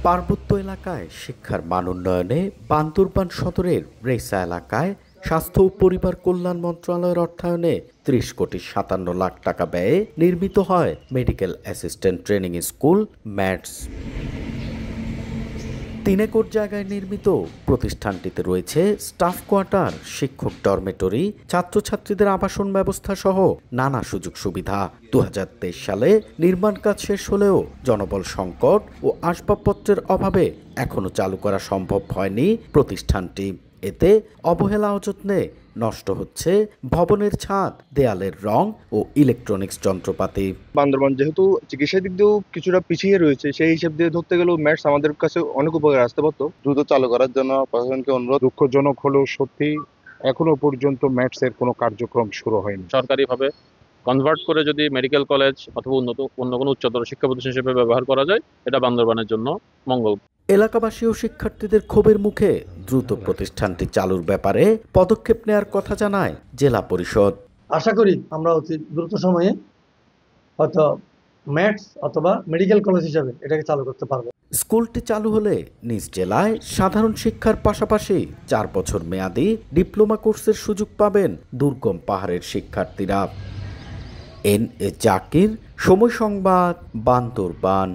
পার্বত্য এলাকায় শিক্ষার মান উন্নয়নে বান্দরবান সদরের রেসা এলাকায় স্বাস্থ্য ও পরিবার কল্যাণ মন্ত্রণালয়ের অর্থায়নে ৩০,৫৭,০০,০০০ টাকা ব্যয়ে নির্মিত হয় medical assistant training school mats. ৩ acre জায়গায় নির্মিত প্রতিষ্ঠানটিতে রয়েছে স্টাফ কোয়ার্টার, শিক্ষক ডরমেটরি, ছাত্রছাত্রীদের আবাসন ব্যবস্থা সহ নানা সুযোগ সুবিধা। ২০২৩ সালে নির্মাণ কাজ শেষ হলেও জনবল সংকট ও আসবাবপত্রের অভাবে এখনো চালু করা সম্ভব হয়নি প্রতিষ্ঠানটি। এতে অবহেলা অযত্নে নষ্ট হচ্ছে ভবনের ছাদ, দেয়ালের রং ও ইলেকট্রনিক্স যন্ত্রপাতি। বান্দরবান যেহেতু চিকিৎসার দিক দিয়েও কিছুটা পিছিয়ে রয়েছে, সেই হিসেব দিয়ে ধরতে গেলেও ম্যাটস আমাদের কাছে অনেক উপকার আসতে পারতো। দ্রুত চালু করার জন্য প্রশাসনকে অনুরোধ। দুঃখজনক হলেও সত্যি এখনো পর্যন্ত ম্যাটস এর কোনো কার্যক্রম শুরু হয়নি। সরকারিভাবে কনভার্ট করে যদি মেডিকেল কলেজ অথবা অন্য কোনো উচ্চতর শিক্ষা প্রতিষ্ঠান হিসেবে ব্যবহার করা যায়, এটা বান্দরবানের জন্য মঙ্গল। এলাকাবাসী ও শিক্ষার্থীদের ক্ষোভের মুখে দ্রুত প্রতিষ্ঠানটি চালুর ব্যাপারে পদক্ষেপ নেওয়ার কথা জানায় জেলা পরিষদ। আশা করি আমরা অতি দ্রুত সময়ে হয়তো ম্যাটস অথবা মেডিকেল কলেজ হিসেবে এটাকে চালু করতে পারবো। স্কুলটি চালু হলে নিজ জেলায় সাধারণ শিক্ষার পাশাপাশি ৪ বছর মেয়াদী ডিপ্লোমা কোর্সের সুযোগ পাবেন দুর্গম পাহাড়ের শিক্ষার্থীরা। এন এ জাকির, সময় সংবাদ, বান্দরবান।